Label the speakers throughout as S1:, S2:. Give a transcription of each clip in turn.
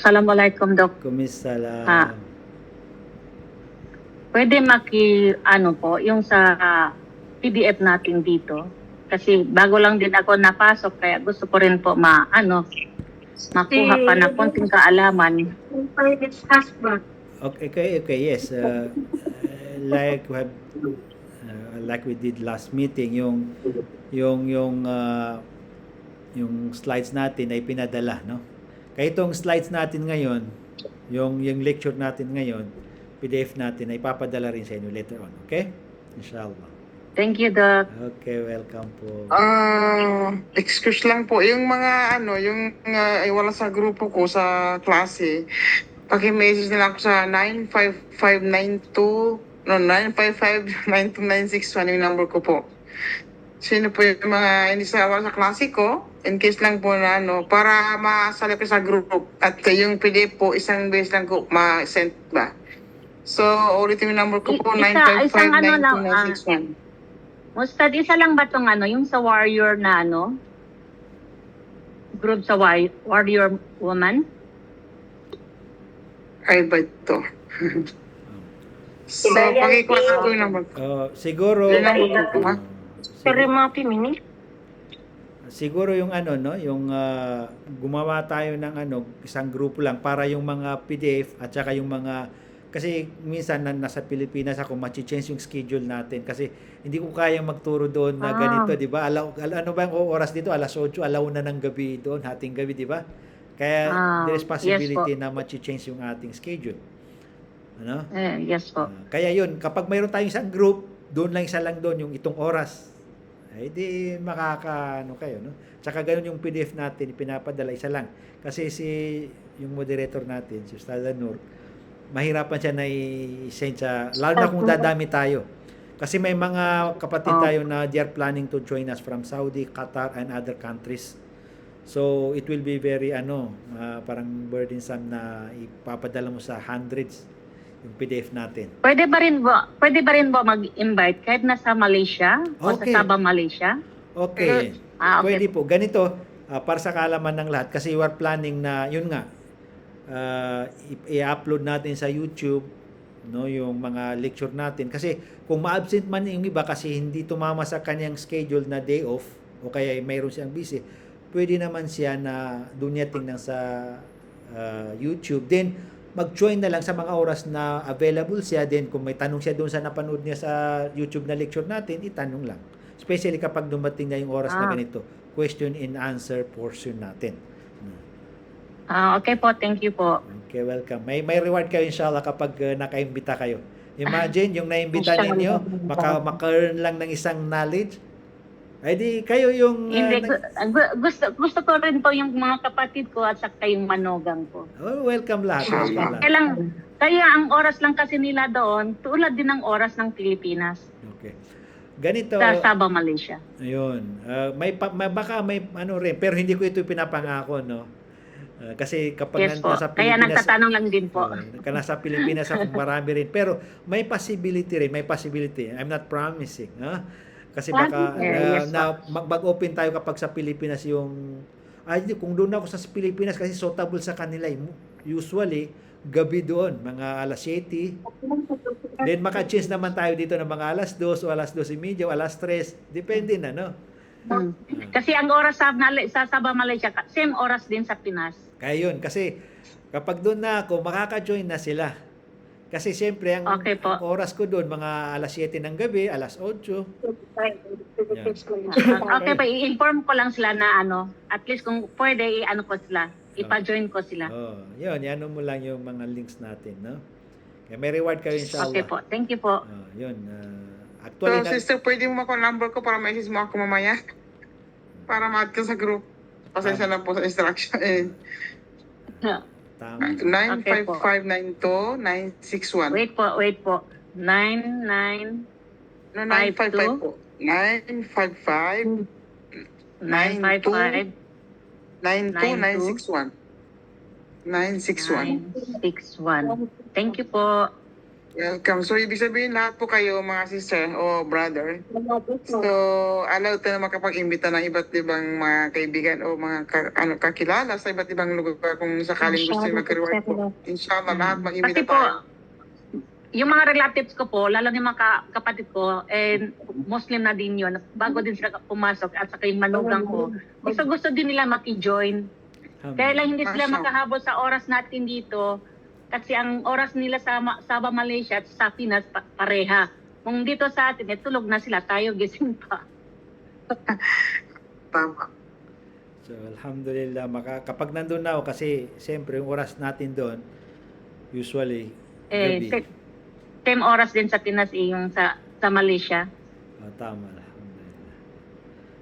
S1: Assalamualaikum, Dok.
S2: Kumisalam.
S1: Pwede ano po, yung sa PDF natin dito. Kasi bago lang din ako napasok, kaya gusto ko rin po makuha pa na konting kaalaman.
S2: Okay, yes. Like we have, like we did last meeting, yung slides natin ay pinadala, no? Kaya itong slides natin ngayon, yung lecture natin ngayon, PDF natin ay papadala rin sa inyo later on, okay? Inshallah.
S1: Thank you, Doc.
S2: Okay, welcome po.
S3: Excuse lang po, yung mga wala sa grupo ko sa klase, paki-message nila ako sa 95592, 955-92961 yung number ko po. Sino po yung mga hindi wala sa klase ko, in case lang po na para masali ko sa group. At yung PDF po, isang beses lang ko ma-send ba. So, ulitin yung number ko po, 955-92961.
S1: Mustad, isa lang ba itong yung sa warrior na group sa warrior woman?
S3: Ay ba ito? So, pakikuha ko yung number ko.
S2: Siguro,
S3: Yung number ko po,
S2: siguro yung yung gumawa tayo ng isang grupo lang para yung mga PDF at saka yung mga, kasi minsan nasa Pilipinas ako, machi-change yung schedule natin kasi hindi ko kayang magturo doon na ganito, di ba? Ano ba yung oras dito? 8:00, 1:00 ng gabi doon, hating gabi, di ba? Kaya there is possibility na machi-change yung ating schedule. Ano?
S1: Yes po.
S2: Kaya yun, kapag mayroon tayong isang group, doon lang isa lang doon yung itong oras. Ay di kayo, no? Tsaka ganun yung PDF natin, pinapadala isa lang. Kasi yung moderator natin, si Ustad Nur, mahirapan siya na i-send sa, lalo na kung dadami tayo. Kasi may mga kapatid tayo na they are planning to join us from Saudi, Qatar, and other countries. So, it will be very, parang burdensome na ipapadala mo sa hundreds yung PDF natin.
S1: Pwede ba rin ba mag-invite kahit nasa Malaysia o sa Sabah, Malaysia?
S2: Okay.
S1: Okay.
S2: Pwede po. Ganito, para sa kaalaman ng lahat, kasi we are planning na, yun nga, i-upload natin sa YouTube, no, yung mga lecture natin. Kasi kung ma-absent man yung iba kasi hindi tumama sa kanyang schedule na day off o kaya mayroon siyang busy, pwede naman siya na doon niya tingnan sa YouTube. Then, mag-join na lang sa mga oras na available siya. Then, kung may tanong siya doon sa napanood niya sa YouTube na lecture natin, itanong lang. Especially kapag dumating na yung oras na ganito, question and answer portion natin.
S1: Okay po, thank you po.
S2: Okay, welcome. May reward kayo inshallah kapag nakaimbita kayo. Imagine, yung naimbita ninyo, maka-earn lang ng isang knowledge. Ay di, kayo yung...
S1: Hindi, gusto ko rin po yung mga kapatid ko at saka yung manugang ko.
S2: Welcome lahat. Welcome lahat.
S1: Kaya ang oras lang kasi nila doon, tulad din ng oras ng Pilipinas.
S2: Okay. Ganito.
S1: Sa Sabah, Malaysia.
S2: Ayun. Baka may rin, pero hindi ko ito pinapangako, no? Kasi kapag nasa Pilipinas...
S1: Kaya nagtatanong lang din po.
S2: Nasa Pilipinas ako, marami rin. Pero may possibility rin, I'm not promising, no? Kasi baka mag-open tayo kapag sa Pilipinas yung... kung doon ako sa Pilipinas kasi suitable sa kanila. Usually, gabi doon, mga alas 7. Then maka-change naman tayo dito ng mga alas 2 o alas 2:30 o alas 3. Depende na, no?
S1: Kasi ang oras sa Sabah, Malaysia, same oras din sa Pinas.
S2: Kaya yun, kasi kapag doon na ako, makaka-join na sila. Kasi siyempre, ang oras ko doon, mga alas 7 ng gabi, alas 8.
S1: Okay pa, i-inform ko lang sila na at least kung pwede, ko sila, ipa-join ko sila.
S2: Yun, mo lang yung mga links natin, no? Kaya may reward kayo inshallah.
S1: Okay po, thank you po.
S2: Yun, actually...
S3: So, sister, pwede mo ako number ko para message mo ako mamaya? Para ma-add ka sa group. Pasensya na po sa instruction. 95592-961.
S1: Wait po. 9952.
S3: No, 955 po. 955
S1: 955
S3: 961. 961.
S1: 961. Thank you po.
S3: Welcome. So, ibig sabihin lahat po kayo, mga sister o brother. So, allowed tayo makapag-imbita ng iba't ibang mga kaibigan o mga kakilala sa iba't ibang lugar kung sakaling gusto nyo mag-reward po. Inshallah, lahat mag-imbita
S1: Kasi po,
S3: tayo.
S1: yung mga relatives ko po, lalo yung mga kapatid ko, and Muslim na din yun, bago din sila pumasok at saka yung manugang ko, gusto din nila maki-join. Kaya lang hindi sila
S3: Masya.
S1: makahabol sa oras natin dito, kasi ang oras nila sa Sabah, Malaysia at sa Pinas pareha. Kung dito sa atin, tulog na sila, tayo gising pa.
S3: Tama.
S2: So, alhamdulillah, kapag nandun na ako, kasi siyempre, yung oras natin doon, usually, gabi.
S1: 10 oras din sa Pinas yung sa Malaysia.
S2: Tama, alhamdulillah.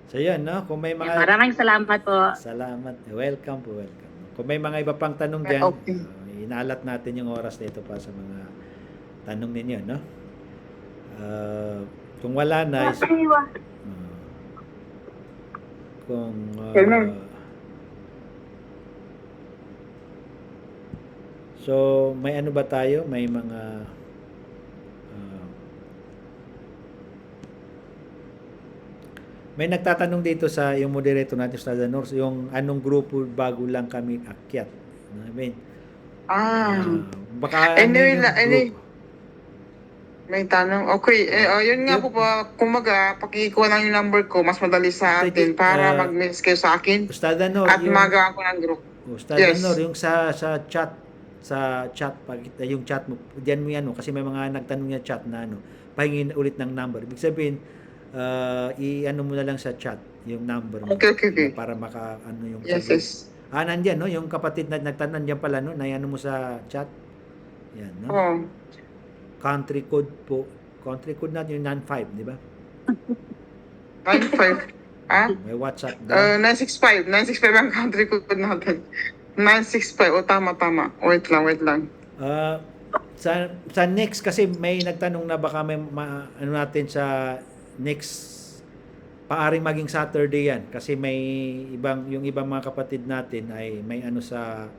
S2: So, yan, no? Kung may mga...
S1: Maraming salamat po.
S2: Salamat. Welcome po, welcome. Kung may mga iba pang tanong dyan,
S3: Okay.
S2: inaalat natin yung oras nito pa sa mga tanong ninyo, no? Kung wala na, kung so may ano ba tayo? May mga may nagtatanong dito sa yung moderator natin sa North, yung anong grupo bago lang kami akyat. I mean, baka
S3: Anyway,
S2: ano yung group?
S3: May tanong. Okay, yun nga po pa, kumaga, pakikuha lang yung number ko, mas madali sa atin para mag-message kayo sa akin
S2: Ustad Anor,
S3: at magawa ko ng group.
S2: Ustad
S3: Yes.
S2: Anor, yung sa chat, pag yung chat mo, diyan mo yan, kasi may mga nagtanong niya chat na pahingin ulit ng number. Ibig sabihin, i-ano mo na lang sa chat yung number mo.
S3: Okay.
S2: Para yung
S3: Yes,
S2: sagot.
S3: yes.
S2: Nandyan, no? Yung kapatid na nagtanong, nandyan pala, no? Na ano mo sa chat. Yan, no?
S3: Oh.
S2: Country code po. Country code natin yung 95, di ba?
S3: 95.
S2: May WhatsApp doon.
S3: 965. 965 ang country code natin. 965. O, tama. Wait lang.
S2: Sa next, kasi may nagtanong na baka may ano natin sa next, paaring maging Saturday yan. Kasi may yung ibang mga kapatid natin ay may ano sa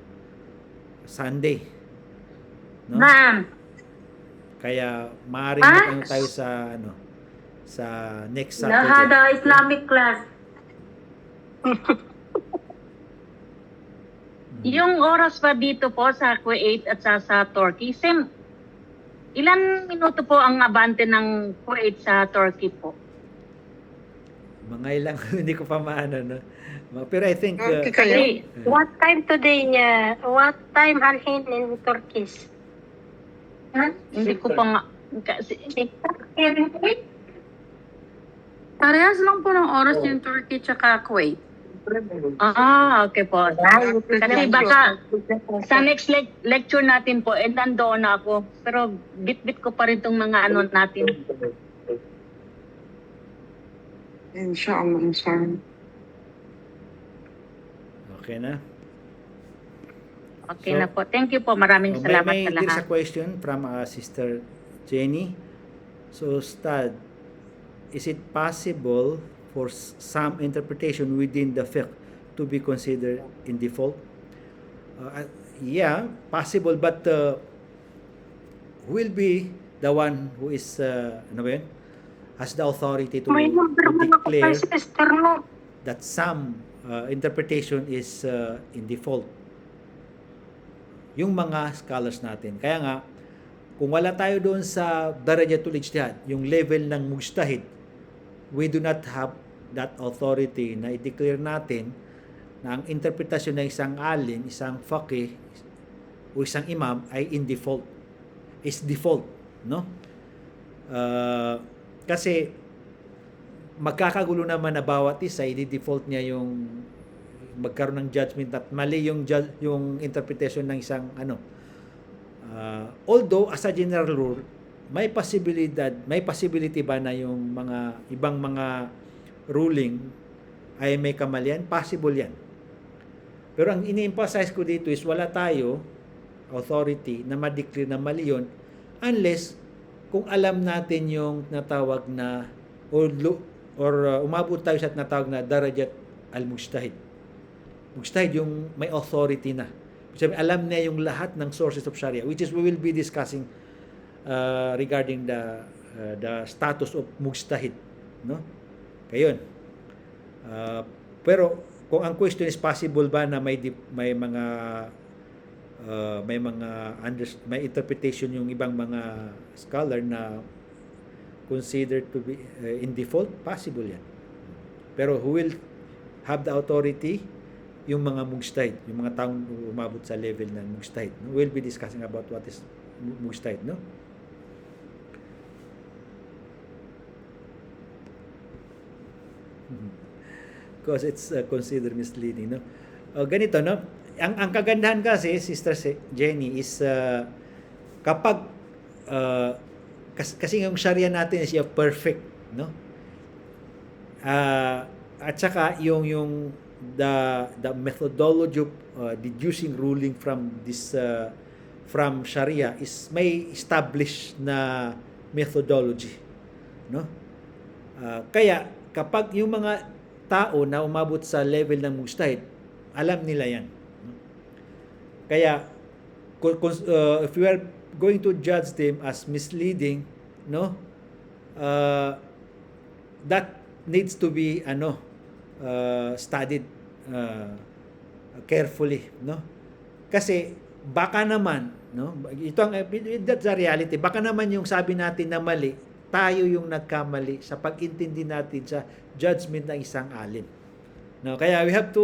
S2: Sunday. No?
S1: Ma'am,
S2: Kaya maaring ano tayo sa sa next Saturday.
S1: Lahada Islamic class. Yung oras pa dito po sa Kuwait at sa Turkey, ilan minuto po ang abante ng Kuwait sa Turkey po?
S2: Mga ilang, hindi ko pa maano, no? Pero I think,
S3: Okay kayo.
S1: Kasi,
S4: What time today niya? What time alhin in Turkish?
S1: hindi ko pa nga, kasi,
S5: Parehas lang po ng oras yung Turkey tsaka Kuwait.
S1: okay po. Kasi baka sa next lecture natin po, nandoon na ako. Pero bit-bit ko pa rin itong mga ano natin.
S3: Inshallah.
S2: okay na?
S1: Okay
S2: So,
S1: na po. Thank you po. Maraming salamat
S2: may
S1: sa
S2: there's a
S1: lahat.
S2: question from Sister Jenny. So, Ustad, is it possible for some interpretation within the fiqh to be considered in default? Yeah, possible, but who will be the one who is, ano ba yun? Has the authority to
S4: May number mo na ko
S2: declare
S4: kay sister mo.
S2: that some interpretation is in default. Yung mga scholars natin. Kaya nga, kung wala tayo doon sa darajatul ijtihad, yung level ng mujtahid, we do not have that authority na i-declare natin na ang interpretasyon ng isang alim, isang faqih, o isang imam ay in default. Is default, no? Kasi magkakagulo naman na bawat isa, i-default niya yung magkaroon ng judgment at mali yung interpretation ng isang although as a general rule may possibility ba na yung mga ibang mga ruling ay may kamalian? Possible yan. Pero ang ini-emphasize ko dito is wala tayo authority na ma-declare na mali yun unless kung alam natin yung natawag na or umabot tayo sa natawag na darajat al-mujtahid. Mujtahid yung may authority na. Sabi, alam niya yung lahat ng sources of Sharia, which is we will be discussing regarding the status of mujtahid, no? Kayon. Pero kung ang question is possible ba na may mga may interpretation yung ibang mga scholar na considered to be in default, possible yan. Pero who will have the authority? Yung mga mujtahid, yung mga taong umabot sa level ng mujtahid. No? We'll be discussing about what is mujtahid, no? Because it's considered misleading, no? Ganito, no? Ang kagandahan kasi, Sister Jenny, is kapag kasi yung Sharia natin is perfect, no? At saka yung the methodology of deducing ruling from this from Sharia is may established na methodology, no? Kaya kapag yung mga tao na umabot sa level ng mujtahid, alam nila yan, no? Kaya if we are going to judge them as misleading, no, that needs to be studied carefully, no? Kasi baka naman, no, that's the reality, baka naman yung sabi natin na mali, tayo yung nagkamali sa pag-intindi natin sa judgment ng isang alim, no? Kaya we have to